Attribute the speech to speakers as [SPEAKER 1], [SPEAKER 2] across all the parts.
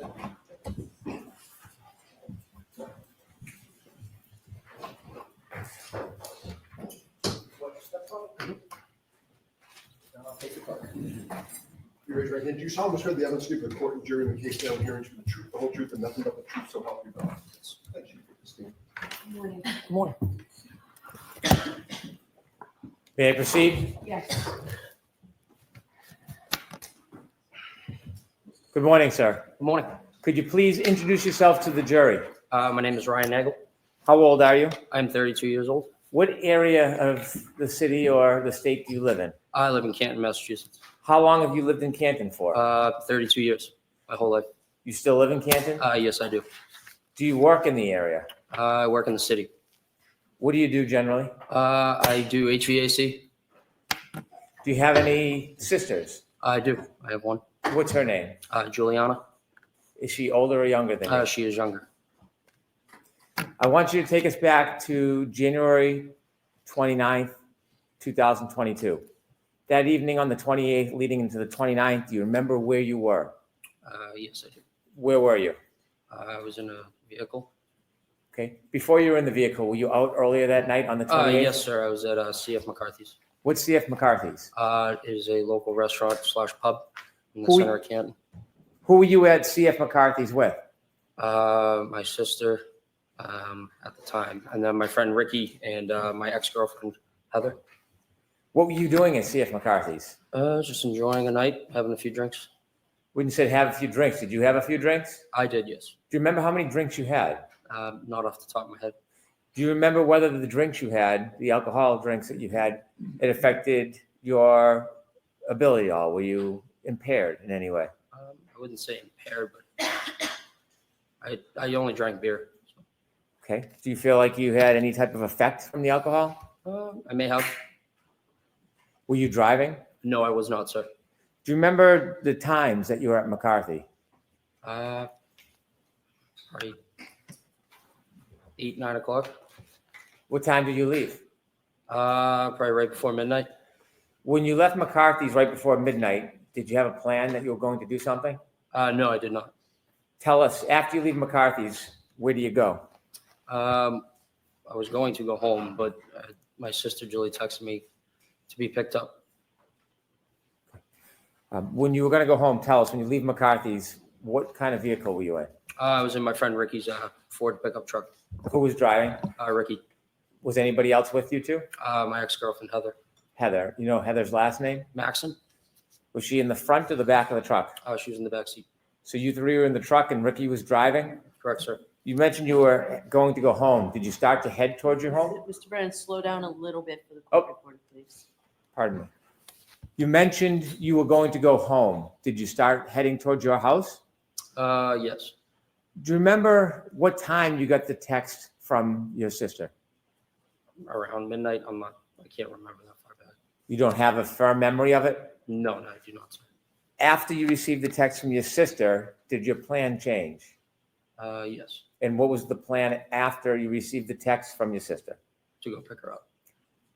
[SPEAKER 1] You raise your right hand. Do you solemnly swear the evidence you give the court and jury in the case now hearing the truth, the whole truth, and nothing but the truth, so help you God? Thank you for this thing.
[SPEAKER 2] Good morning.
[SPEAKER 3] Good morning. May I proceed?
[SPEAKER 2] Yes.
[SPEAKER 3] Good morning, sir.
[SPEAKER 4] Good morning.
[SPEAKER 3] Could you please introduce yourself to the jury?
[SPEAKER 4] My name is Ryan Nagel.
[SPEAKER 3] How old are you?
[SPEAKER 4] I'm 32 years old.
[SPEAKER 3] What area of the city or the state do you live in?
[SPEAKER 4] I live in Canton, Massachusetts.
[SPEAKER 3] How long have you lived in Canton for?
[SPEAKER 4] 32 years, my whole life.
[SPEAKER 3] You still live in Canton?
[SPEAKER 4] Yes, I do.
[SPEAKER 3] Do you work in the area?
[SPEAKER 4] I work in the city.
[SPEAKER 3] What do you do generally?
[SPEAKER 4] I do HVAC.
[SPEAKER 3] Do you have any sisters?
[SPEAKER 4] I do. I have one.
[SPEAKER 3] What's her name?
[SPEAKER 4] Juliana.
[SPEAKER 3] Is she older or younger than you?
[SPEAKER 4] She is younger.
[SPEAKER 3] I want you to take us back to January 29th, 2022. That evening on the 28th, leading into the 29th, do you remember where you were?
[SPEAKER 4] Yes, I do.
[SPEAKER 3] Where were you?
[SPEAKER 4] I was in a vehicle.
[SPEAKER 3] Okay. Before you were in the vehicle, were you out earlier that night on the 28th?
[SPEAKER 4] Yes, sir. I was at CF McCarthy's.
[SPEAKER 3] What's CF McCarthy's?
[SPEAKER 4] It is a local restaurant / pub in the
[SPEAKER 3] Who-
[SPEAKER 4] center of Canton.
[SPEAKER 3] Who were you at CF McCarthy's with?
[SPEAKER 4] My sister at the time, and then my friend Ricky and my ex-girlfriend Heather.
[SPEAKER 3] What were you doing at CF McCarthy's?
[SPEAKER 4] Just enjoying a night, having a few drinks.
[SPEAKER 3] When you said have a few drinks, did you have a few drinks?
[SPEAKER 4] I did, yes.
[SPEAKER 3] Do you remember how many drinks you had?
[SPEAKER 4] Not off the top of my head.
[SPEAKER 3] Do you remember whether the drinks you had, the alcohol drinks that you had, it affected your ability at all? Were you impaired in any way?
[SPEAKER 4] I wouldn't say impaired, but I only drank beer.
[SPEAKER 3] Okay. Do you feel like you had any type of effect from the alcohol?
[SPEAKER 4] I may have.
[SPEAKER 3] Were you driving?
[SPEAKER 4] No, I was not, sir.
[SPEAKER 3] Do you remember the times that you were at McCarthy?
[SPEAKER 4] Probably 8, 9 o'clock.
[SPEAKER 3] What time did you leave?
[SPEAKER 4] Probably right before midnight.
[SPEAKER 3] When you left McCarthy's right before midnight, did you have a plan that you were going to do something?
[SPEAKER 4] No, I did not.
[SPEAKER 3] Tell us, after you leave McCarthy's, where do you go?
[SPEAKER 4] I was going to go home, but my sister Julie texted me to be picked up.
[SPEAKER 3] When you were going to go home, tell us, when you leave McCarthy's, what kind of vehicle were you in?
[SPEAKER 4] I was in my friend Ricky's Ford pickup truck.
[SPEAKER 3] Who was driving?
[SPEAKER 4] Ricky.
[SPEAKER 3] Was anybody else with you too?
[SPEAKER 4] My ex-girlfriend Heather.
[SPEAKER 3] Heather. You know Heather's last name?
[SPEAKER 4] Maxon.
[SPEAKER 3] Was she in the front or the back of the truck?
[SPEAKER 4] She was in the back seat.
[SPEAKER 3] So you three were in the truck and Ricky was driving?
[SPEAKER 4] Correct, sir.
[SPEAKER 3] You mentioned you were going to go home. Did you start to head towards your home?
[SPEAKER 2] Mr. Brennan, slow down a little bit for the
[SPEAKER 3] Oh.
[SPEAKER 2] court reporter, please.
[SPEAKER 3] Pardon me. You mentioned you were going to go home. Did you start heading towards your house?
[SPEAKER 4] Yes.
[SPEAKER 3] Do you remember what time you got the text from your sister?
[SPEAKER 4] Around midnight. I can't remember that far back.
[SPEAKER 3] You don't have a firm memory of it?
[SPEAKER 4] No, I do not, sir.
[SPEAKER 3] After you received the text from your sister, did your plan change?
[SPEAKER 4] Yes.
[SPEAKER 3] And what was the plan after you received the text from your sister?
[SPEAKER 4] To go pick her up.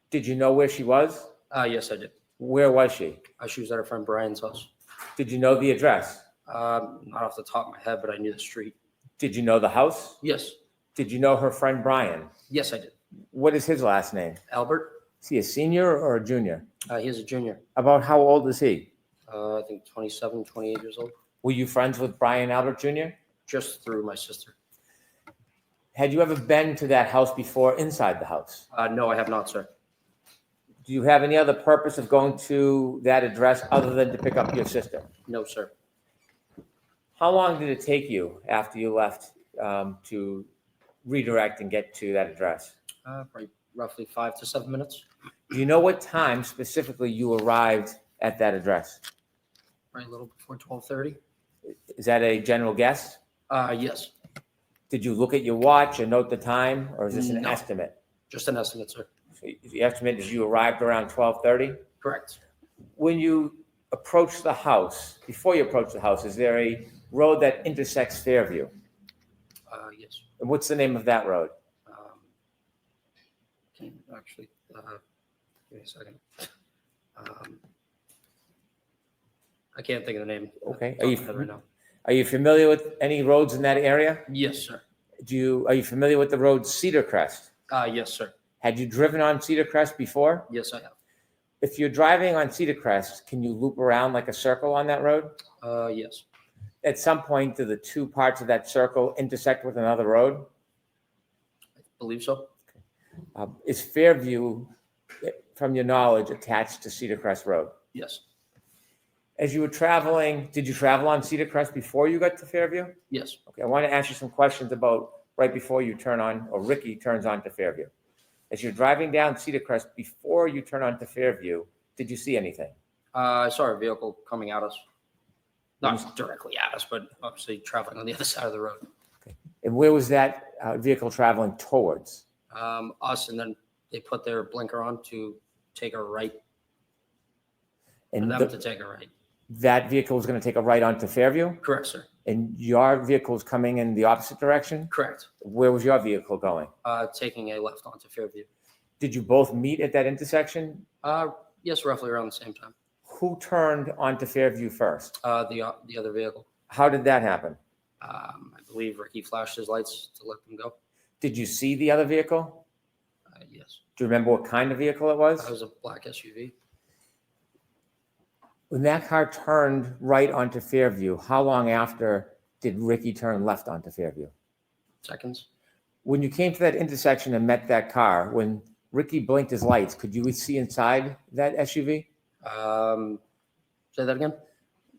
[SPEAKER 3] Did you know where she was?
[SPEAKER 4] Yes, I did.
[SPEAKER 3] Where was she?
[SPEAKER 4] She was at her friend Brian's house.
[SPEAKER 3] Did you know the address?
[SPEAKER 4] Not off the top of my head, but I knew the street.
[SPEAKER 3] Did you know the house?
[SPEAKER 4] Yes.
[SPEAKER 3] Did you know her friend Brian?
[SPEAKER 4] Yes, I did.
[SPEAKER 3] What is his last name?
[SPEAKER 4] Albert.
[SPEAKER 3] Is he a senior or a junior?
[SPEAKER 4] He is a junior.
[SPEAKER 3] About how old is he?
[SPEAKER 4] I think 27, 28 years old.
[SPEAKER 3] Were you friends with Brian Albert Jr.?
[SPEAKER 4] Just through my sister.
[SPEAKER 3] Had you ever been to that house before inside the house?
[SPEAKER 4] No, I have not, sir.
[SPEAKER 3] Do you have any other purpose of going to that address other than to pick up your sister?
[SPEAKER 4] No, sir.
[SPEAKER 3] How long did it take you after you left to redirect and get to that address?
[SPEAKER 4] Probably roughly 5 to 7 minutes.
[SPEAKER 3] Do you know what time specifically you arrived at that address?
[SPEAKER 4] Probably a little before 12:30.
[SPEAKER 3] Is that a general guess?
[SPEAKER 4] Yes.
[SPEAKER 3] Did you look at your watch and note the time, or is this an
[SPEAKER 4] No.
[SPEAKER 3] estimate?
[SPEAKER 4] Just an estimate, sir.
[SPEAKER 3] So the estimate is you arrived around 12:30?
[SPEAKER 4] Correct.
[SPEAKER 3] When you approach the house, before you approach the house, is there a road that intersects Fairview?
[SPEAKER 4] Yes.
[SPEAKER 3] And what's the name of that road?
[SPEAKER 4] Can actually, give me a second. I can't think of the name.
[SPEAKER 3] Okay.
[SPEAKER 4] Off the top of my head right now.
[SPEAKER 3] Are you familiar with any roads in that area?
[SPEAKER 4] Yes, sir.
[SPEAKER 3] Are you familiar with the road Cedar Crest?
[SPEAKER 4] Yes, sir.
[SPEAKER 3] Had you driven on Cedar Crest before?
[SPEAKER 4] Yes, I have.
[SPEAKER 3] If you're driving on Cedar Crest, can you loop around like a circle on that road?
[SPEAKER 4] Yes.
[SPEAKER 3] At some point, do the two parts of that circle intersect with another road?
[SPEAKER 4] I believe so.
[SPEAKER 3] Is Fairview, from your knowledge, attached to Cedar Crest Road?
[SPEAKER 4] Yes.
[SPEAKER 3] As you were traveling, did you travel on Cedar Crest before you got to Fairview?
[SPEAKER 4] Yes.
[SPEAKER 3] Okay, I want to ask you some questions about right before you turn on, or Ricky turns on to Fairview. As you're driving down Cedar Crest, before you turn on to Fairview, did you see anything?
[SPEAKER 4] I saw a vehicle coming at us. Not directly at us, but obviously traveling on the other side of the road.
[SPEAKER 3] And where was that vehicle traveling towards?
[SPEAKER 4] Us, and then they put their blinker on to take a right, for
[SPEAKER 3] And
[SPEAKER 4] them to take a right.
[SPEAKER 3] that vehicle was going to take a right onto Fairview?
[SPEAKER 4] Correct, sir.
[SPEAKER 3] And your vehicle is coming in the opposite direction?
[SPEAKER 4] Correct.
[SPEAKER 3] Where was your vehicle going?
[SPEAKER 4] Taking a left onto Fairview.
[SPEAKER 3] Did you both meet at that intersection?
[SPEAKER 4] Yes, roughly around the same time.
[SPEAKER 3] Who turned onto Fairview first?
[SPEAKER 4] The other vehicle.
[SPEAKER 3] How did that happen?
[SPEAKER 4] I believe Ricky flashed his lights to let them go.
[SPEAKER 3] Did you see the other vehicle?
[SPEAKER 4] Yes.
[SPEAKER 3] Do you remember what kind of vehicle it was?
[SPEAKER 4] That was a black SUV.
[SPEAKER 3] When that car turned right onto Fairview, how long after did Ricky turn left onto Fairview?
[SPEAKER 4] Seconds.
[SPEAKER 3] When you came to that intersection and met that car, when Ricky blinked his lights, could you see inside that SUV?
[SPEAKER 4] Say that again?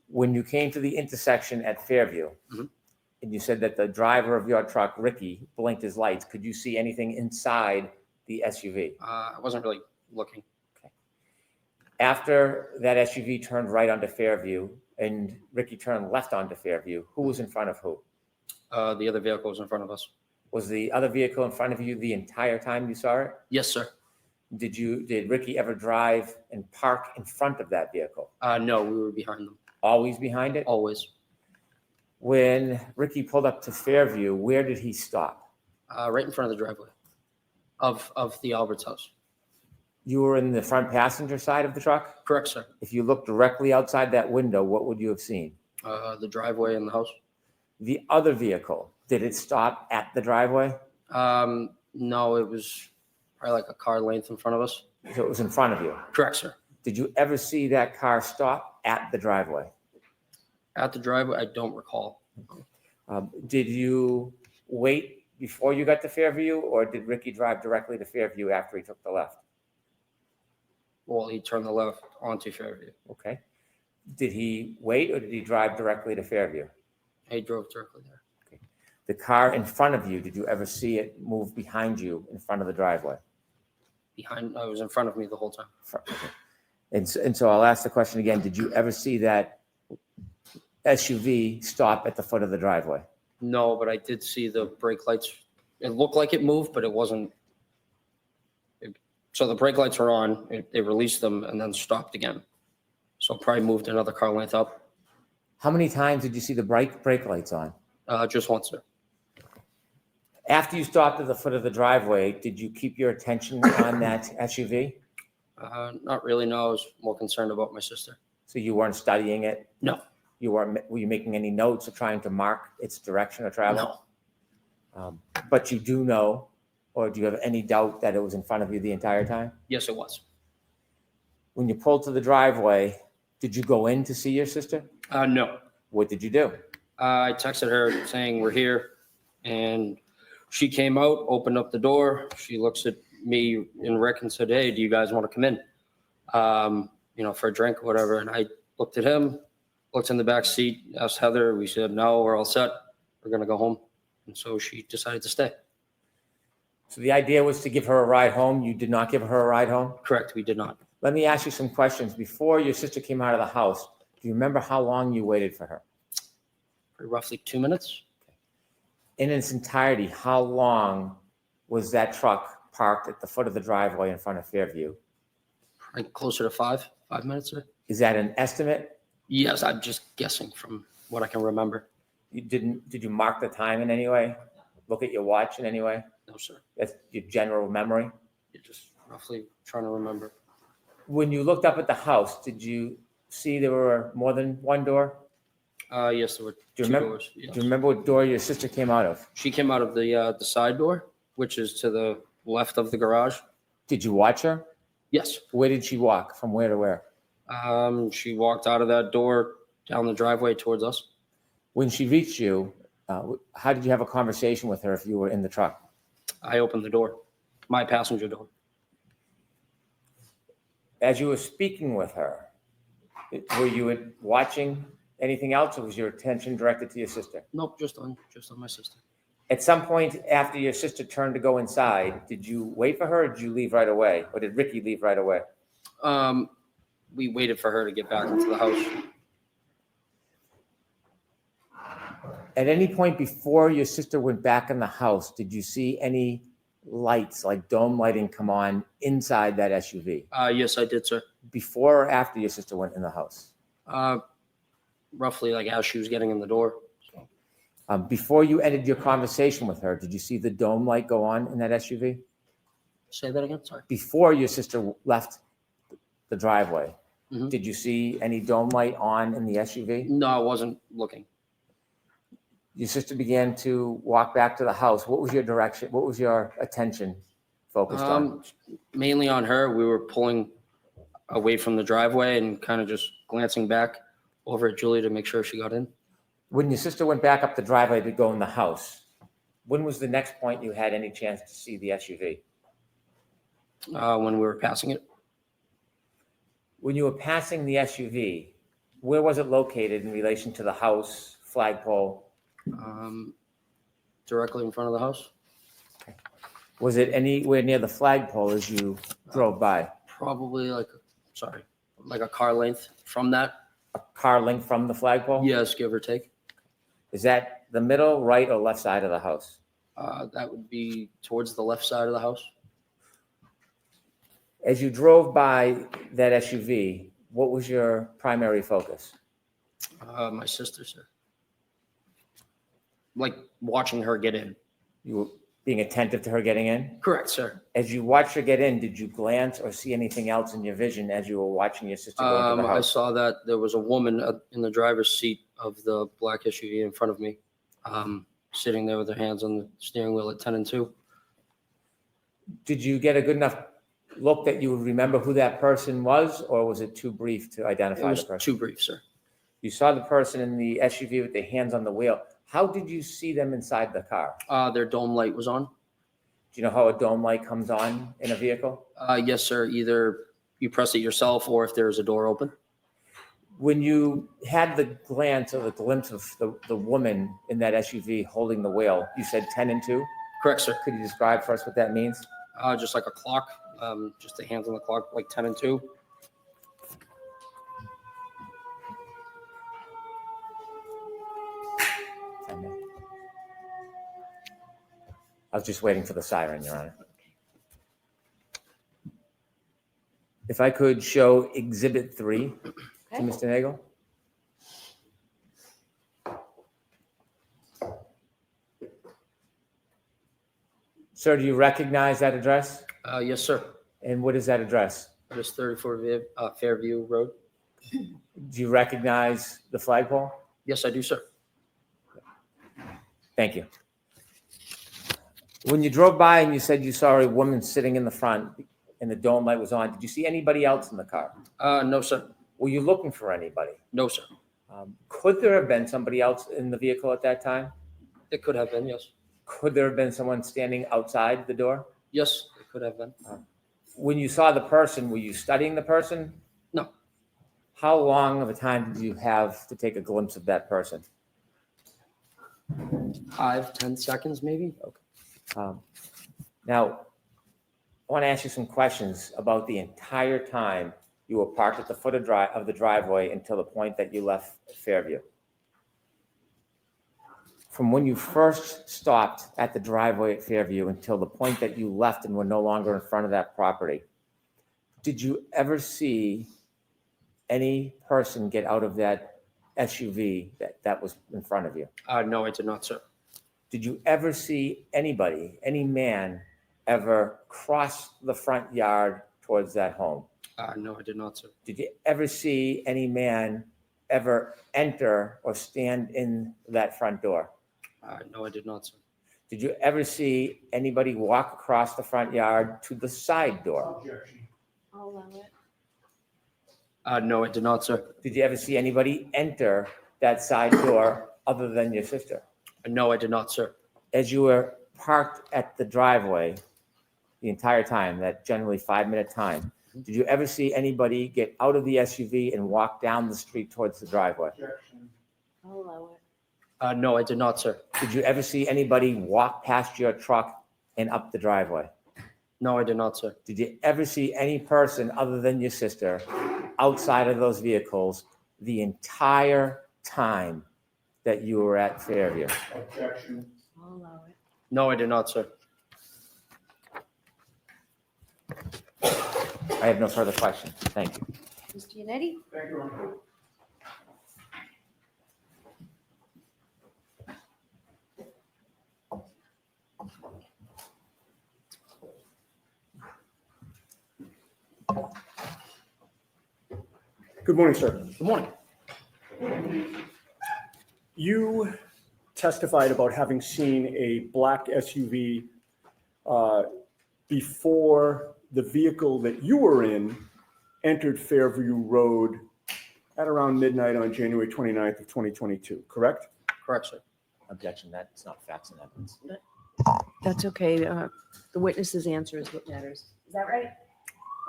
[SPEAKER 3] When you came to the intersection at Fairview,
[SPEAKER 4] Mhm.
[SPEAKER 3] and you said that the driver of your truck, Ricky, blinked his lights, could you see anything inside the SUV?
[SPEAKER 4] I wasn't really looking.
[SPEAKER 3] After that SUV turned right onto Fairview and Ricky turned left onto Fairview, who was in front of who?
[SPEAKER 4] The other vehicle was in front of us.
[SPEAKER 3] Was the other vehicle in front of you the entire time you saw it?
[SPEAKER 4] Yes, sir.
[SPEAKER 3] Did Ricky ever drive and park in front of that vehicle?
[SPEAKER 4] No, we were behind them.
[SPEAKER 3] Always behind it?
[SPEAKER 4] Always.
[SPEAKER 3] When Ricky pulled up to Fairview, where did he stop?
[SPEAKER 4] Right in front of the driveway of the Albert's house.
[SPEAKER 3] You were in the front passenger side of the truck?
[SPEAKER 4] Correct, sir.
[SPEAKER 3] If you looked directly outside that window, what would you have seen?
[SPEAKER 4] The driveway and the house.
[SPEAKER 3] The other vehicle, did it stop at the driveway?
[SPEAKER 4] No, it was probably like a car length in front of us.
[SPEAKER 3] So it was in front of you.
[SPEAKER 4] Correct, sir.
[SPEAKER 3] Did you ever see that car stop at the driveway?
[SPEAKER 4] At the driveway, I don't recall.
[SPEAKER 3] Did you wait before you got to Fairview, or did Ricky drive directly to Fairview after he took the left?
[SPEAKER 4] Well, he turned the left onto Fairview.
[SPEAKER 3] Okay. Did he wait, or did he drive directly to Fairview?
[SPEAKER 4] He drove directly there.
[SPEAKER 3] The car in front of you, did you ever see it move behind you in front of the driveway?
[SPEAKER 4] It was in front of me the whole time.
[SPEAKER 3] Okay. And so I'll ask the question again. Did you ever see that SUV stop at the foot of the driveway?
[SPEAKER 4] No, but I did see the brake lights. It looked like it moved, but it wasn't. So the brake lights were on. They released them and then stopped again. So it probably moved another car length up.
[SPEAKER 3] How many times did you see the brake lights on?
[SPEAKER 4] Just once, sir.
[SPEAKER 3] After you stopped at the foot of the driveway, did you keep your attention on that SUV?
[SPEAKER 4] Not really. No, I was more concerned about my sister.
[SPEAKER 3] So you weren't studying it?
[SPEAKER 4] No.
[SPEAKER 3] Were you making any notes or trying to mark its direction of travel?
[SPEAKER 4] No.
[SPEAKER 3] But you do know, or do you have any doubt that it was in front of you the entire time?
[SPEAKER 4] Yes, it was.
[SPEAKER 3] When you pulled to the driveway, did you go in to see your sister?
[SPEAKER 4] No.
[SPEAKER 3] What did you do?
[SPEAKER 4] I texted her saying we're here, and she came out, opened up the door. She looks at me and Rick and said, "Hey, do you guys want to come in? For a drink or whatever." And I looked at him, looked in the back seat, asked Heather. We said, "No, we're all set. We're going to go home." And so she decided to stay.
[SPEAKER 3] So the idea was to give her a ride home. You did not give her a ride home?
[SPEAKER 4] Correct. We did not.
[SPEAKER 3] Let me ask you some questions. Before your sister came out of the house, do you remember how long you waited for her?
[SPEAKER 4] For roughly 2 minutes.
[SPEAKER 3] In its entirety, how long was that truck parked at the foot of the driveway in front of Fairview?
[SPEAKER 4] Probably closer to 5 minutes, sir.
[SPEAKER 3] Is that an estimate?
[SPEAKER 4] Yes, I'm just guessing from what I can remember.
[SPEAKER 3] Did you mark the time in any way? Look at your watch in any way?
[SPEAKER 4] No, sir.
[SPEAKER 3] That's your general memory?
[SPEAKER 4] You're just roughly trying to remember.
[SPEAKER 3] When you looked up at the house, did you see there were more than one door?
[SPEAKER 4] Yes, there were
[SPEAKER 3] Do you
[SPEAKER 4] two
[SPEAKER 3] remember?
[SPEAKER 4] doors. Yes.
[SPEAKER 3] Do you remember what door your sister came out of?
[SPEAKER 4] She came out of the side door, which is to the left of the garage.
[SPEAKER 3] Did you watch her?
[SPEAKER 4] Yes.
[SPEAKER 3] Where did she walk? From where to where?
[SPEAKER 4] She walked out of that door down the driveway towards us.
[SPEAKER 3] When she reached you, how did you have a conversation with her if you were in the truck?
[SPEAKER 4] I opened the door, my passenger door.
[SPEAKER 3] As you were speaking with her, were you watching anything else, or was your attention directed to your sister?
[SPEAKER 4] Nope, just on my sister.
[SPEAKER 3] At some point after your sister turned to go inside, did you wait for her, or did you leave right away? Or did Ricky leave right away?
[SPEAKER 4] We waited for her to get back into the house.
[SPEAKER 3] At any point before your sister went back in the house, did you see any lights, like dome lighting, come on inside that SUV?
[SPEAKER 4] Yes, I did, sir.
[SPEAKER 3] Before or after your sister went in the house?
[SPEAKER 4] Roughly like as she was getting in the door.
[SPEAKER 3] Before you ended your conversation with her, did you see the dome light go on in that SUV?
[SPEAKER 4] Say that again, sorry.
[SPEAKER 3] Before your sister left the driveway,
[SPEAKER 4] Mhm.
[SPEAKER 3] did you see any dome light on in the SUV?
[SPEAKER 4] No, I wasn't looking.
[SPEAKER 3] Your sister began to walk back to the house. What was your direction? What was your attention focused on?
[SPEAKER 4] Mainly on her. We were pulling away from the driveway and kind of just glancing back over at Julie to make sure she got in.
[SPEAKER 3] When your sister went back up the driveway to go in the house, when was the next point you had any chance to see the SUV?
[SPEAKER 4] When we were passing it.
[SPEAKER 3] When you were passing the SUV, where was it located in relation to the house, flagpole?
[SPEAKER 4] Directly in front of the house.
[SPEAKER 3] Was it anywhere near the flagpole as you drove by?
[SPEAKER 4] Probably like a car length from that.
[SPEAKER 3] A car length from the flagpole?
[SPEAKER 4] Yes, give or take.
[SPEAKER 3] Is that the middle, right, or left side of the house?
[SPEAKER 4] That would be towards the left side of the house.
[SPEAKER 3] As you drove by that SUV, what was your primary focus?
[SPEAKER 4] My sister, sir. Like watching her get in.
[SPEAKER 3] You were being attentive to her getting in?
[SPEAKER 4] Correct, sir.
[SPEAKER 3] As you watched her get in, did you glance or see anything else in your vision as you were watching your sister go into the
[SPEAKER 4] I
[SPEAKER 3] house?
[SPEAKER 4] saw that there was a woman in the driver's seat of the black SUV in front of me, sitting there with her hands on the steering wheel at 10 and 2.
[SPEAKER 3] Did you get a good enough look that you would remember who that person was, or was it too brief to
[SPEAKER 4] It
[SPEAKER 3] identify
[SPEAKER 4] was
[SPEAKER 3] the person?
[SPEAKER 4] too brief, sir.
[SPEAKER 3] You saw the person in the SUV with their hands on the wheel. How did you see them inside the car?
[SPEAKER 4] Their dome light was on.
[SPEAKER 3] Do you know how a dome light comes on in a vehicle?
[SPEAKER 4] Yes, sir. Either you press it yourself or if there's a door open.
[SPEAKER 3] When you had the glance or the glimpse of the woman in that SUV holding the wheel, you said 10 and 2?
[SPEAKER 4] Correct, sir.
[SPEAKER 3] Could you describe for us what that means?
[SPEAKER 4] Just like a clock, just the hands on the clock, like 10 and 2.
[SPEAKER 3] I was just waiting for the siren, Your Honor. If I could show Exhibit 3 to
[SPEAKER 2] Okay.
[SPEAKER 3] Mr. Nagel. Sir, do you recognize that address?
[SPEAKER 4] Yes, sir.
[SPEAKER 3] And what is that address?
[SPEAKER 4] That is 34 Fairview Road.
[SPEAKER 3] Do you recognize the flagpole?
[SPEAKER 4] Yes, I do, sir.
[SPEAKER 3] Thank you. When you drove by and you said you saw a woman sitting in the front and the dome light was on, did you see anybody else in the car?
[SPEAKER 4] No, sir.
[SPEAKER 3] Were you looking for anybody?
[SPEAKER 4] No, sir.
[SPEAKER 3] Could there have been somebody else in the vehicle at that time?
[SPEAKER 4] It could have been, yes.
[SPEAKER 3] Could there have been someone standing outside the door?
[SPEAKER 4] Yes, it could have been.
[SPEAKER 3] When you saw the person, were you studying the person?
[SPEAKER 4] No.
[SPEAKER 3] How long of a time did you have to take a glimpse of that person?
[SPEAKER 4] 5-10 seconds, maybe.
[SPEAKER 3] Now, I want to ask you some questions about the entire time you were parked at the foot of the driveway until the point that you left Fairview. From when you first stopped at the driveway at Fairview until the point that you left and were no longer in front of that property, did you ever see any person get out of that SUV that was in front of you?
[SPEAKER 4] No, I did not, sir.
[SPEAKER 3] Did you ever see anybody, any man, ever cross the front yard towards that home?
[SPEAKER 4] No, I did not, sir.
[SPEAKER 3] Did you ever see any man ever enter or stand in that front door?
[SPEAKER 4] No, I did not, sir.
[SPEAKER 3] Did you ever see anybody walk across the front yard to the side door?
[SPEAKER 1] Objection.
[SPEAKER 2] I'll allow it.
[SPEAKER 4] No, I did not, sir.
[SPEAKER 3] Did you ever see anybody enter that side door other than your sister?
[SPEAKER 4] No, I did not, sir.
[SPEAKER 3] As you were parked at the driveway the entire time, that generally 5-minute time, did you ever see anybody get out of the SUV and walk down the street towards the driveway?
[SPEAKER 1] Objection.
[SPEAKER 2] I'll allow it.
[SPEAKER 4] No, I did not, sir.
[SPEAKER 3] Did you ever see anybody walk past your truck and up the driveway?
[SPEAKER 4] No, I did not, sir.
[SPEAKER 3] Did you ever see any person other than your sister outside of those vehicles the entire time that you were at Fairview?
[SPEAKER 1] Objection.
[SPEAKER 2] I'll allow it.
[SPEAKER 4] No, I did not, sir.
[SPEAKER 3] I have no further questions. Thank you.
[SPEAKER 2] Mr. Yannetti?
[SPEAKER 1] Thank you, Your Honor. Good morning, sir.
[SPEAKER 4] Good morning.
[SPEAKER 1] You testified about having seen a black SUV before the vehicle that you were in entered Fairview Road at around midnight on January 29th of 2022, correct?
[SPEAKER 4] Correct, sir.
[SPEAKER 3] Objection, that's not facts and evidence.
[SPEAKER 2] That's okay. The witness's answer is what matters. Is that right?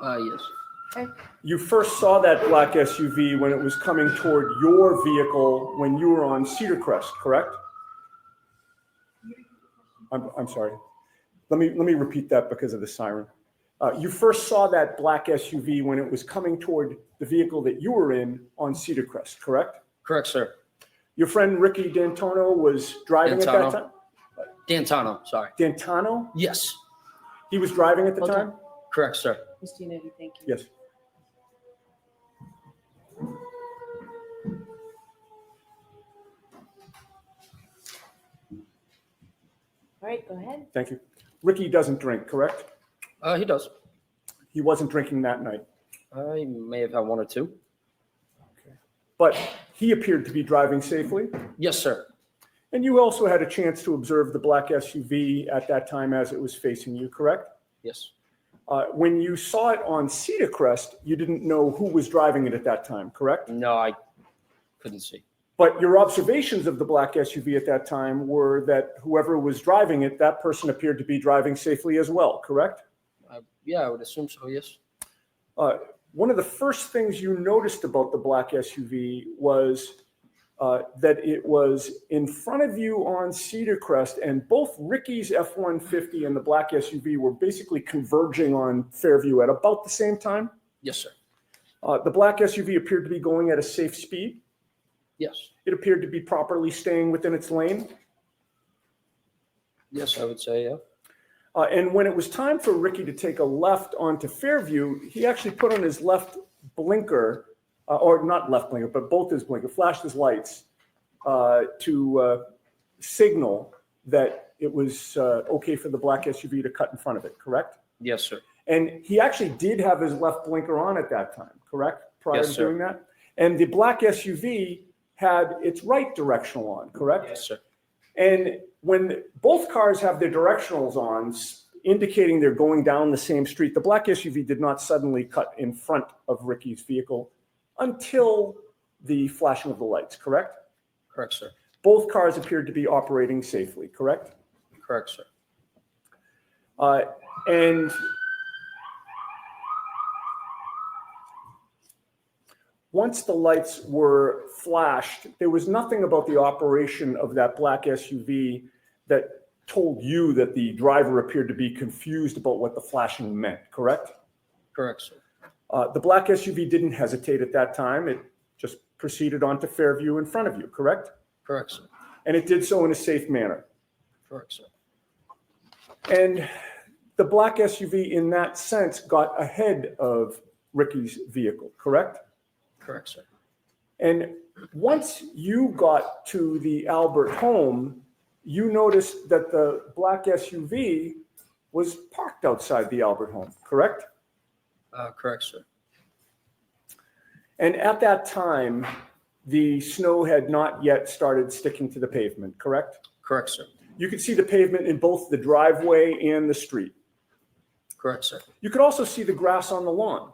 [SPEAKER 4] Yes.
[SPEAKER 1] You first saw that black SUV when it was coming toward your vehicle when you were on Cedar Crest, correct? I'm sorry. Let me repeat that because of the siren. You first saw that black SUV when it was coming toward the vehicle that you were in on Cedar Crest, correct?
[SPEAKER 4] Correct, sir.
[SPEAKER 1] Your friend Ricky D'Antona was driving at that
[SPEAKER 4] D'Antano.
[SPEAKER 1] time?
[SPEAKER 4] D'Antano, sorry.
[SPEAKER 1] D'Antano?
[SPEAKER 4] Yes.
[SPEAKER 1] He was driving at the
[SPEAKER 2] Okay.
[SPEAKER 1] time?
[SPEAKER 4] Correct, sir.
[SPEAKER 2] Mr. Yannetti, thank you.
[SPEAKER 1] Yes.
[SPEAKER 2] All right, go ahead.
[SPEAKER 1] Thank you. Ricky doesn't drink, correct?
[SPEAKER 4] He does.
[SPEAKER 1] He wasn't drinking that night,
[SPEAKER 4] I may have had one or two.
[SPEAKER 1] but he appeared to be driving safely.
[SPEAKER 4] Yes, sir.
[SPEAKER 1] And you also had a chance to observe the black SUV at that time as it was facing you, correct?
[SPEAKER 4] Yes.
[SPEAKER 1] When you saw it on Cedar Crest, you didn't know who was driving it at that time, correct?
[SPEAKER 4] No, I couldn't see.
[SPEAKER 1] But your observations of the black SUV at that time were that whoever was driving it, that person appeared to be driving safely as well, correct?
[SPEAKER 4] Yeah, I would assume so, yes.
[SPEAKER 1] One of the first things you noticed about the black SUV was that it was in front of you on Cedar Crest, and both Ricky's F-150 and the black SUV were basically converging on Fairview at about the same time.
[SPEAKER 4] Yes, sir.
[SPEAKER 1] The black SUV appeared to be going at a safe speed.
[SPEAKER 4] Yes.
[SPEAKER 1] It appeared to be properly staying within its lane.
[SPEAKER 4] Yes, I would say, yeah.
[SPEAKER 1] And when it was time for Ricky to take a left onto Fairview, he actually put on his left blinker, or not left blinker, but both his blinker, flashed his lights to signal that it was okay for the black SUV to cut in front of it, correct?
[SPEAKER 4] Yes, sir.
[SPEAKER 1] And he actually did have his left blinker on at that time, correct? Prior
[SPEAKER 4] Yes,
[SPEAKER 1] to
[SPEAKER 4] sir.
[SPEAKER 1] doing that? And the black SUV had its right directional on, correct?
[SPEAKER 4] Yes, sir.
[SPEAKER 1] And when both cars have their directionals on, indicating they're going down the same street, the black SUV did not suddenly cut in front of Ricky's vehicle until the flashing of the lights, correct?
[SPEAKER 4] Correct, sir.
[SPEAKER 1] Both cars appeared to be operating safely, correct?
[SPEAKER 4] Correct, sir.
[SPEAKER 1] And once the lights were flashed, there was nothing about the operation of that black SUV that told you that the driver appeared to be confused about what the flashing meant, correct?
[SPEAKER 4] Correct, sir.
[SPEAKER 1] The black SUV didn't hesitate at that time. It just proceeded onto Fairview in front of you, correct?
[SPEAKER 4] Correct, sir.
[SPEAKER 1] And it did so in a safe manner.
[SPEAKER 4] Correct, sir.
[SPEAKER 1] And the black SUV in that sense got ahead of Ricky's vehicle, correct?
[SPEAKER 4] Correct, sir.
[SPEAKER 1] And once you got to the Albert home, you noticed that the black SUV was parked outside the Albert home, correct?
[SPEAKER 4] Correct, sir.
[SPEAKER 1] And at that time, the snow had not yet started sticking to the pavement, correct?
[SPEAKER 4] Correct, sir.
[SPEAKER 1] You could see the pavement in both the driveway and the street.
[SPEAKER 4] Correct, sir.
[SPEAKER 1] You could also see the grass on the lawn.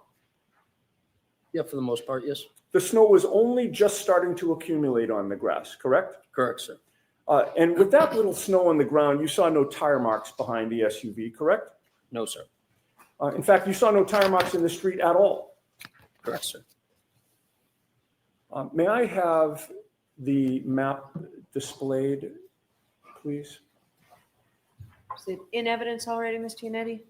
[SPEAKER 4] Yeah, for the most part, yes.
[SPEAKER 1] The snow was only just starting to accumulate on the grass, correct?
[SPEAKER 4] Correct, sir.
[SPEAKER 1] And with that little snow on the ground, you saw no tire marks behind the SUV, correct?
[SPEAKER 4] No, sir.
[SPEAKER 1] In fact, you saw no tire marks in the street at all.
[SPEAKER 4] Correct, sir.
[SPEAKER 1] May I have the map displayed, please?
[SPEAKER 2] Is it in evidence already, Mr. Yannetti?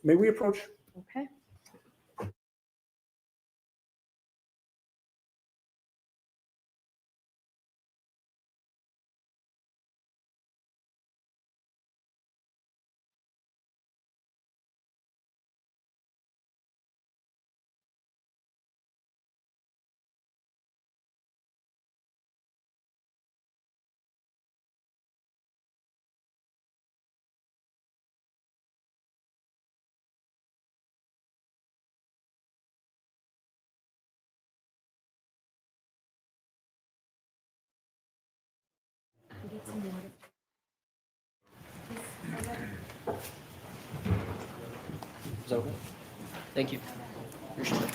[SPEAKER 1] May we approach?
[SPEAKER 2] Okay.
[SPEAKER 4] Is that okay? Thank you. Appreciate it.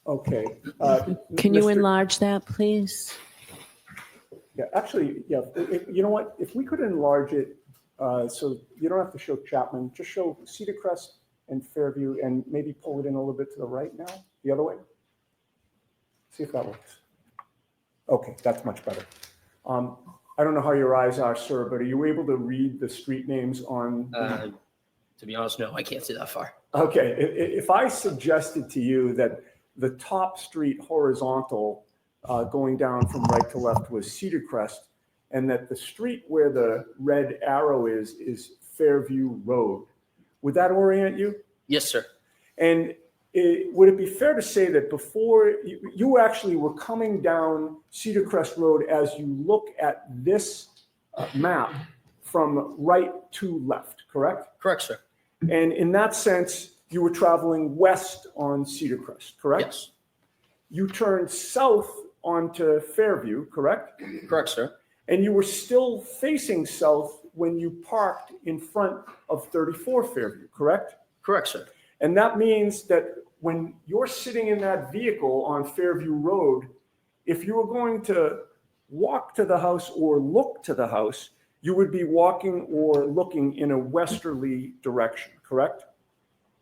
[SPEAKER 1] Okay.
[SPEAKER 2] Can you
[SPEAKER 1] Mr.
[SPEAKER 2] enlarge that, please?
[SPEAKER 1] Yeah, actually, yeah, you know what? If we could enlarge it, so you don't have to show Chapman, just show Cedar Crest and Fairview and maybe pull it in a little bit to the right now, the other way. See if that works. Okay, that's much better. I don't know how your eyes are, sir, but are you able to read the street names on?
[SPEAKER 4] To be honest, no, I can't see that far.
[SPEAKER 1] Okay, if I suggested to you that the top street horizontal going down from right to left was Cedar Crest, and that the street where the red arrow is Fairview Road, would that orient you?
[SPEAKER 4] Yes, sir.
[SPEAKER 1] And would it be fair to say that before you actually were coming down Cedar Crest Road as you look at this map from right to left, correct?
[SPEAKER 4] Correct, sir.
[SPEAKER 1] And in that sense, you were traveling west on Cedar Crest, correct?
[SPEAKER 4] Yes.
[SPEAKER 1] You turned south onto Fairview, correct?
[SPEAKER 4] Correct, sir.
[SPEAKER 1] And you were still facing south when you parked in front of 34 Fairview, correct?
[SPEAKER 4] Correct, sir.
[SPEAKER 1] And that means that when you're sitting in that vehicle on Fairview Road, if you were going to walk to the house or look to the house, you would be walking or looking in a westerly direction, correct?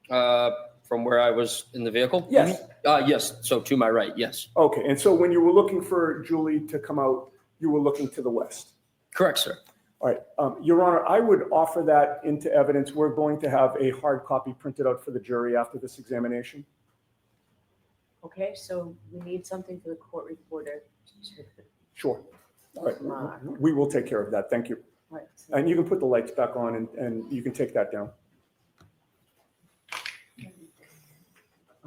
[SPEAKER 4] From where I was in the vehicle?
[SPEAKER 1] Yes.
[SPEAKER 4] Yes. So to my right, yes.
[SPEAKER 1] Okay, and so when you were looking for Julie to come out, you were looking to the west.
[SPEAKER 4] Correct, sir.
[SPEAKER 1] All right, Your Honor, I would offer that into evidence. We're going to have a hard copy printed out for the jury after this examination.
[SPEAKER 2] Okay, so we need something for the court reporter.
[SPEAKER 1] Sure. All right,
[SPEAKER 2] Mark.
[SPEAKER 1] we will take care of that. Thank you.
[SPEAKER 2] Right, so-
[SPEAKER 1] And you can put the lights back on and you can take that down.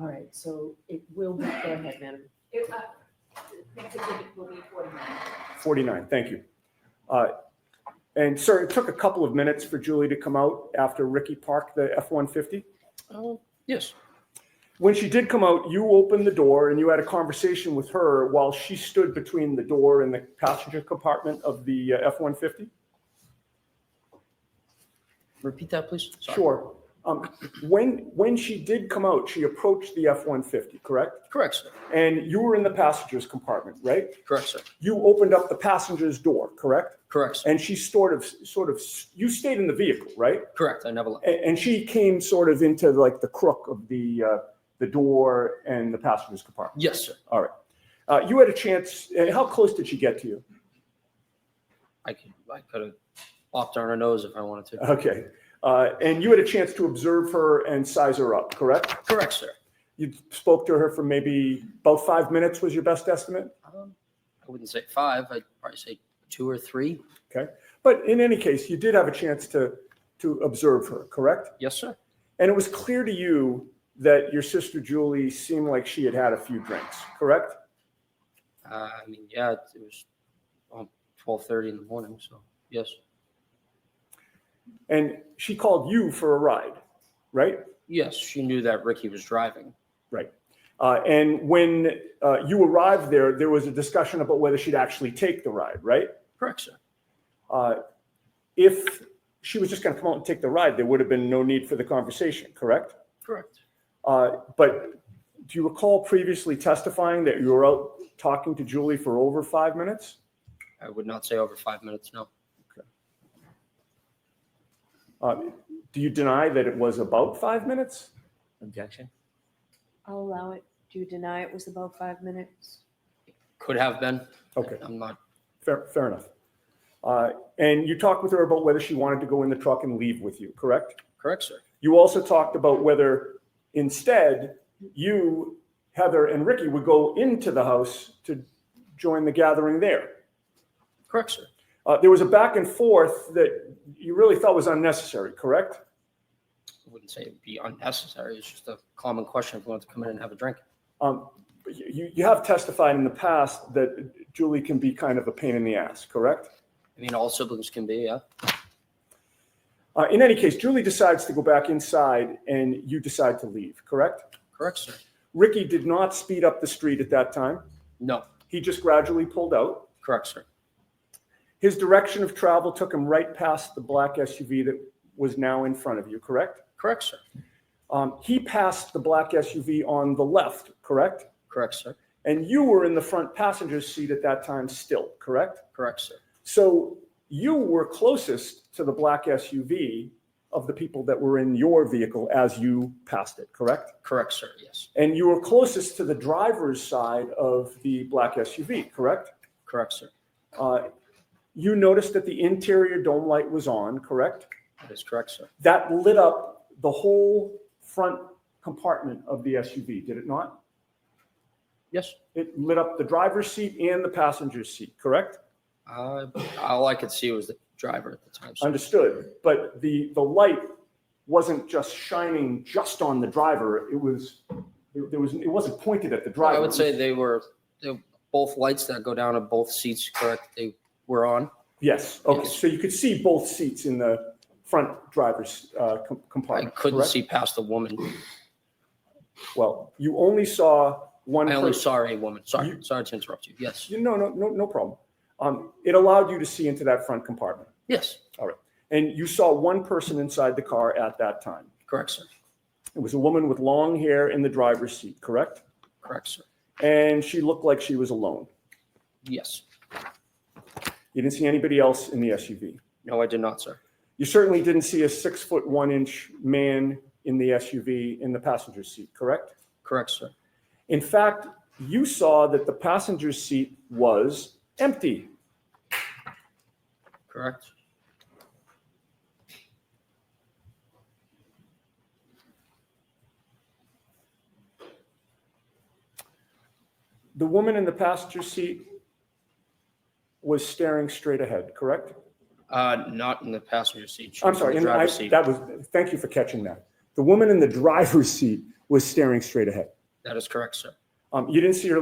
[SPEAKER 2] All right, so it will be, go ahead, madam.
[SPEAKER 5] Next exhibit will be 49.
[SPEAKER 1] 49, thank you. And sir, it took a couple of minutes for Julie to come out after Ricky parked the F-150.
[SPEAKER 4] Yes.
[SPEAKER 1] When she did come out, you opened the door and you had a conversation with her while she stood between the door and the passenger compartment of the F-150?
[SPEAKER 4] Repeat that, please. Sorry.
[SPEAKER 1] Sure. When she did come out, she approached the F-150, correct?
[SPEAKER 4] Correct, sir.
[SPEAKER 1] And you were in the passenger's compartment, right?
[SPEAKER 4] Correct, sir.
[SPEAKER 1] You opened up the passenger's door, correct?
[SPEAKER 4] Correct, sir.
[SPEAKER 1] And she sort of, you stayed in the vehicle, right?
[SPEAKER 4] Correct. I never left.
[SPEAKER 1] And she came sort of into like the crook of the door and the passenger's compartment.
[SPEAKER 4] Yes, sir.
[SPEAKER 1] All right. You had a chance. How close did she get to you?
[SPEAKER 4] I could have popped on her nose if I wanted to.
[SPEAKER 1] Okay. And you had a chance to observe her and size her up, correct?
[SPEAKER 4] Correct, sir.
[SPEAKER 1] You spoke to her for maybe about 5 minutes was your best estimate?
[SPEAKER 4] I wouldn't say 5. I'd probably say 2 or 3.
[SPEAKER 1] Okay. But in any case, you did have a chance to observe her, correct?
[SPEAKER 4] Yes, sir.
[SPEAKER 1] And it was clear to you that your sister Julie seemed like she had had a few drinks, correct?
[SPEAKER 4] I mean, yeah, it was 12:30 in the morning, so yes.
[SPEAKER 1] And she called you for a ride, right?
[SPEAKER 4] Yes, she knew that Ricky was driving.
[SPEAKER 1] Right. And when you arrived there, there was a discussion about whether she'd actually take the ride, right?
[SPEAKER 4] Correct, sir.
[SPEAKER 1] If she was just going to come out and take the ride, there would have been no need for the conversation, correct?
[SPEAKER 4] Correct.
[SPEAKER 1] But do you recall previously testifying that you were out talking to Julie for over 5 minutes?
[SPEAKER 4] I would not say over 5 minutes, no.
[SPEAKER 1] Do you deny that it was about 5 minutes?
[SPEAKER 3] Objection?
[SPEAKER 2] I'll allow it. Do you deny it was about 5 minutes?
[SPEAKER 4] Could have been.
[SPEAKER 1] Okay,
[SPEAKER 4] I'm not.
[SPEAKER 1] fair enough. And you talked with her about whether she wanted to go in the truck and leave with you, correct?
[SPEAKER 4] Correct, sir.
[SPEAKER 1] You also talked about whether instead you, Heather, and Ricky would go into the house to join the gathering there.
[SPEAKER 4] Correct, sir.
[SPEAKER 1] There was a back and forth that you really thought was unnecessary, correct?
[SPEAKER 4] I wouldn't say it'd be unnecessary. It's just a common question if you want to come in and have a drink.
[SPEAKER 1] You have testified in the past that Julie can be kind of a pain in the ass, correct?
[SPEAKER 4] I mean, all siblings can be, yeah.
[SPEAKER 1] In any case, Julie decides to go back inside and you decide to leave, correct?
[SPEAKER 4] Correct, sir.
[SPEAKER 1] Ricky did not speed up the street at that time.
[SPEAKER 4] No.
[SPEAKER 1] He just gradually pulled out.
[SPEAKER 4] Correct, sir.
[SPEAKER 1] His direction of travel took him right past the black SUV that was now in front of you, correct?
[SPEAKER 4] Correct, sir.
[SPEAKER 1] He passed the black SUV on the left, correct?
[SPEAKER 4] Correct, sir.
[SPEAKER 1] And you were in the front passenger seat at that time still, correct?
[SPEAKER 4] Correct, sir.
[SPEAKER 1] So you were closest to the black SUV of the people that were in your vehicle as you passed it, correct?
[SPEAKER 4] Correct, sir. Yes.
[SPEAKER 1] And you were closest to the driver's side of the black SUV, correct?
[SPEAKER 4] Correct, sir.
[SPEAKER 1] You noticed that the interior dome light was on, correct?
[SPEAKER 4] That is correct, sir.
[SPEAKER 1] That lit up the whole front compartment of the SUV, did it not?
[SPEAKER 4] Yes.
[SPEAKER 1] It lit up the driver's seat and the passenger seat, correct?
[SPEAKER 4] All I could see was the driver at the time, sir.
[SPEAKER 1] Understood. But the light wasn't just shining just on the driver. It wasn't pointed at the driver.
[SPEAKER 4] I would say they were both lights that go down at both seats, correct? They were on.
[SPEAKER 1] Yes. Okay.
[SPEAKER 4] Yes.
[SPEAKER 1] So you could see both seats in the front driver's
[SPEAKER 4] I
[SPEAKER 1] compartment.
[SPEAKER 4] couldn't
[SPEAKER 1] correct?
[SPEAKER 4] see past the woman.
[SPEAKER 1] Well, you only saw one.
[SPEAKER 4] I only
[SPEAKER 1] person.
[SPEAKER 4] saw a woman. Sorry.
[SPEAKER 1] You-
[SPEAKER 4] Sorry to interrupt you. Yes.
[SPEAKER 1] No problem. It allowed you to see into that front compartment.
[SPEAKER 4] Yes.
[SPEAKER 1] All right. And you saw one person inside the car at that time.
[SPEAKER 4] Correct, sir.
[SPEAKER 1] It was a woman with long hair in the driver's seat, correct?
[SPEAKER 4] Correct, sir.
[SPEAKER 1] And she looked like she was alone.
[SPEAKER 4] Yes.
[SPEAKER 1] You didn't see anybody else in the SUV.
[SPEAKER 4] No, I did not, sir.
[SPEAKER 1] You certainly didn't see a 6'1" man in the SUV in the passenger seat, correct?
[SPEAKER 4] Correct, sir.
[SPEAKER 1] In fact, you saw that the passenger seat was empty.
[SPEAKER 4] Correct.
[SPEAKER 1] The woman in the passenger seat was staring straight ahead, correct?
[SPEAKER 4] Not in the passenger seat. She
[SPEAKER 1] I'm
[SPEAKER 4] was in
[SPEAKER 1] sorry,
[SPEAKER 4] the
[SPEAKER 1] and
[SPEAKER 4] driver's seat.
[SPEAKER 1] thank you for catching that. The woman in the driver's seat was staring straight ahead.
[SPEAKER 4] That is correct, sir.
[SPEAKER 1] You didn't see her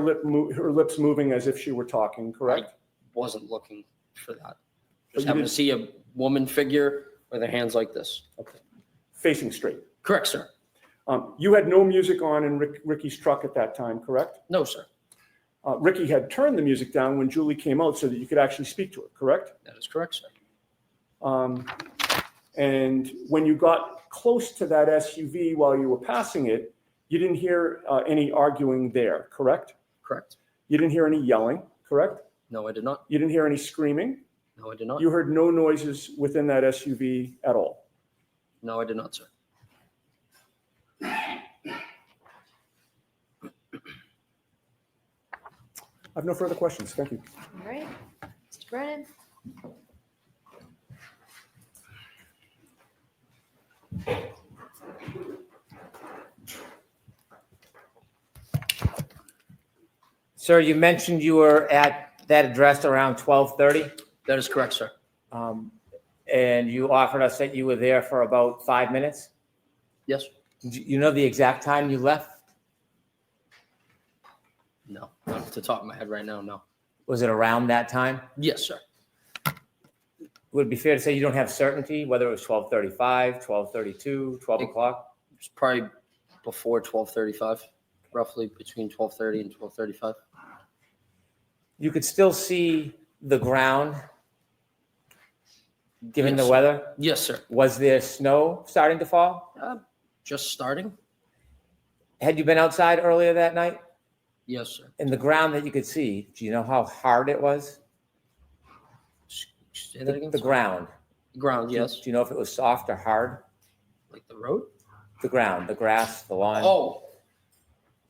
[SPEAKER 1] lips moving as if she were talking, correct?
[SPEAKER 4] Wasn't looking for that.
[SPEAKER 1] But
[SPEAKER 4] Just
[SPEAKER 1] you
[SPEAKER 4] happened to
[SPEAKER 1] did-
[SPEAKER 4] see a woman figure with her hands like this.
[SPEAKER 1] Okay. Facing straight.
[SPEAKER 4] Correct, sir.
[SPEAKER 1] You had no music on in Ricky's truck at that time, correct?
[SPEAKER 4] No, sir.
[SPEAKER 1] Ricky had turned the music down when Julie came out so that you could actually speak to her, correct?
[SPEAKER 4] That is correct, sir.
[SPEAKER 1] And when you got close to that SUV while you were passing it, you didn't hear any arguing there, correct?
[SPEAKER 4] Correct.
[SPEAKER 1] You didn't hear any yelling, correct?
[SPEAKER 4] No, I did not.
[SPEAKER 1] You didn't hear any screaming.
[SPEAKER 4] No, I did not.
[SPEAKER 1] You heard no noises within that SUV at all.
[SPEAKER 4] No, I did not, sir.
[SPEAKER 1] I have no further questions. Thank you.
[SPEAKER 2] All right. Mr. Brennan?
[SPEAKER 3] Sir, you mentioned you were at that address around 12:30,
[SPEAKER 4] That is correct, sir.
[SPEAKER 3] and you offered us that you were there for about 5 minutes.
[SPEAKER 4] Yes.
[SPEAKER 3] You know the exact time you left?
[SPEAKER 4] No, not off the top of my head right now, no.
[SPEAKER 3] Was it around that time?
[SPEAKER 4] Yes, sir.
[SPEAKER 3] Would it be fair to say you don't have certainty whether it was 12:35, 12:32, 12 o'clock?
[SPEAKER 4] It's probably before 12:35, roughly between 12:30 and 12:35.
[SPEAKER 3] You could still see the ground given the
[SPEAKER 4] Yes.
[SPEAKER 3] weather.
[SPEAKER 4] Yes, sir.
[SPEAKER 3] Was there snow starting to fall?
[SPEAKER 4] Just starting?
[SPEAKER 3] Had you been outside earlier that night?
[SPEAKER 4] Yes, sir.
[SPEAKER 3] In the ground that you could see, do you know how hard it was?
[SPEAKER 4] Say that again?
[SPEAKER 3] The ground.
[SPEAKER 4] Ground,
[SPEAKER 3] Do
[SPEAKER 4] yes.
[SPEAKER 3] you know if it was soft or hard?
[SPEAKER 4] Like the road?
[SPEAKER 3] The ground, the grass, the lawn.
[SPEAKER 4] Oh,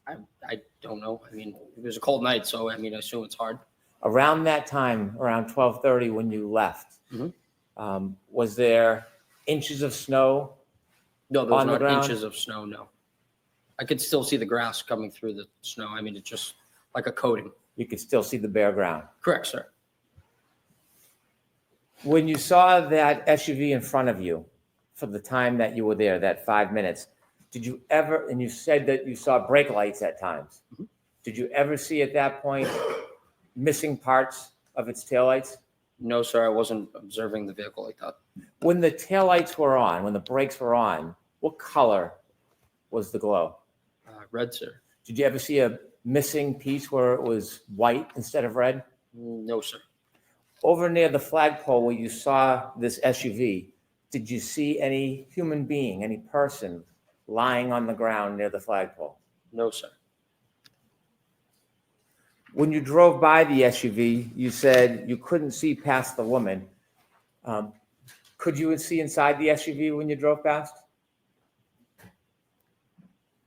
[SPEAKER 4] I don't know. I mean, it was a cold night, so I mean, I assume it's hard.
[SPEAKER 3] Around that time, around 12:30 when you left,
[SPEAKER 4] Mhm.
[SPEAKER 3] Was there inches of snow?
[SPEAKER 4] No, there was
[SPEAKER 3] On the
[SPEAKER 4] not
[SPEAKER 3] ground?
[SPEAKER 4] inches of snow, no. I could still see the grass coming through the snow. I mean, it's just like a coating.
[SPEAKER 3] You could still see the bare ground.
[SPEAKER 4] Correct, sir.
[SPEAKER 3] When you saw that SUV in front of you for the time that you were there, that 5 minutes, did you ever, and you said that you saw brake lights at times,
[SPEAKER 4] Mhm.
[SPEAKER 3] did you ever see at that point missing parts of its taillights?
[SPEAKER 4] No, sir, I wasn't observing the vehicle like that.
[SPEAKER 3] When the taillights were on, when the brakes were on, what color was the glow?
[SPEAKER 4] Red, sir.
[SPEAKER 3] Did you ever see a missing piece where it was white instead of red?
[SPEAKER 4] No, sir.
[SPEAKER 3] Over near the flagpole where you saw this SUV, did you see any human being, any person lying on the ground near the flagpole?
[SPEAKER 4] No, sir.
[SPEAKER 3] When you drove by the SUV, you said you couldn't see past the woman. Could you see inside the SUV when you drove past?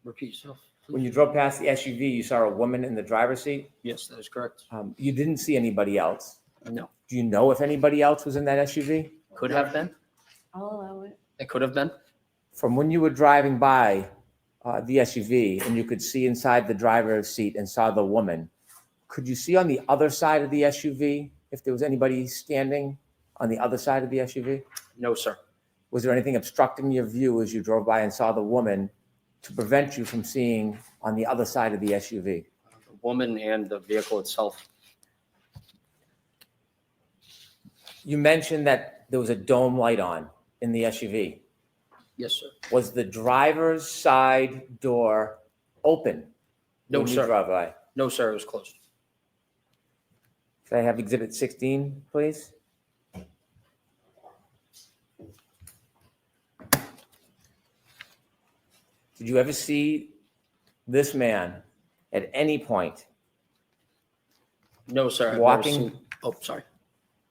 [SPEAKER 4] Repeat yourself.
[SPEAKER 3] When you drove past the SUV, you saw a woman in the driver's seat.
[SPEAKER 4] Yes, that is correct.
[SPEAKER 3] You didn't see anybody else.
[SPEAKER 4] No.
[SPEAKER 3] Do you know if anybody else was in that SUV?
[SPEAKER 4] Could have been.
[SPEAKER 2] I'll allow it.
[SPEAKER 4] It could have been.
[SPEAKER 3] From when you were driving by the SUV and you could see inside the driver's seat and saw the woman, could you see on the other side of the SUV if there was anybody standing on the other side of the SUV?
[SPEAKER 4] No, sir.
[SPEAKER 3] Was there anything obstructing your view as you drove by and saw the woman to prevent you from seeing on the other side of the SUV?
[SPEAKER 4] The woman and the vehicle itself.
[SPEAKER 3] You mentioned that there was a dome light on in the SUV.
[SPEAKER 4] Yes, sir.
[SPEAKER 3] Was the driver's side door open?
[SPEAKER 4] No,
[SPEAKER 3] when you
[SPEAKER 4] sir.
[SPEAKER 3] drove by?
[SPEAKER 4] No, sir. It was closed.
[SPEAKER 3] Can I have Exhibit 16, please? Did you ever see this man at any point
[SPEAKER 4] No, sir. I've never
[SPEAKER 3] Walking?
[SPEAKER 4] seen- Oh, sorry.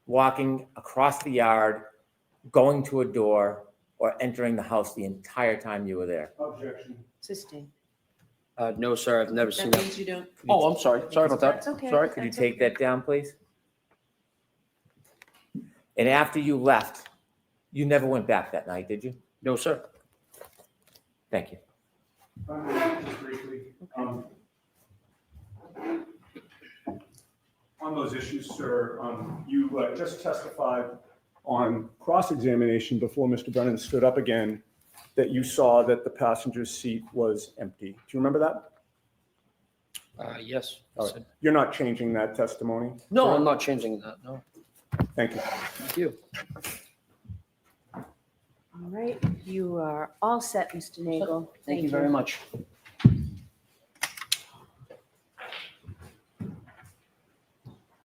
[SPEAKER 3] walking across the yard, going to a door, or entering the house the entire time you were there?
[SPEAKER 1] Objection.
[SPEAKER 2] Sustain.
[SPEAKER 4] No, sir. I've never seen
[SPEAKER 2] That
[SPEAKER 4] that.
[SPEAKER 2] means you don't.
[SPEAKER 4] Oh, I'm sorry. Sorry about that.
[SPEAKER 2] That's okay.
[SPEAKER 4] Sorry.
[SPEAKER 3] Could you
[SPEAKER 2] That's
[SPEAKER 3] take
[SPEAKER 2] okay.
[SPEAKER 3] that down, please? And after you left, you never went back that night, did you?
[SPEAKER 4] No, sir.
[SPEAKER 3] Thank you.
[SPEAKER 1] Just briefly, on those issues, sir, you just testified on cross-examination before Mr. Brennan stood up again that you saw that the passenger's seat was empty. Do you remember that?
[SPEAKER 4] Yes.
[SPEAKER 1] All right. You're not changing that testimony?
[SPEAKER 4] No,
[SPEAKER 1] sir?
[SPEAKER 4] I'm not changing that. No.
[SPEAKER 1] Thank you.
[SPEAKER 4] Thank you.
[SPEAKER 2] All right, you are all set, Mr. Nagel.
[SPEAKER 4] Thank you very much.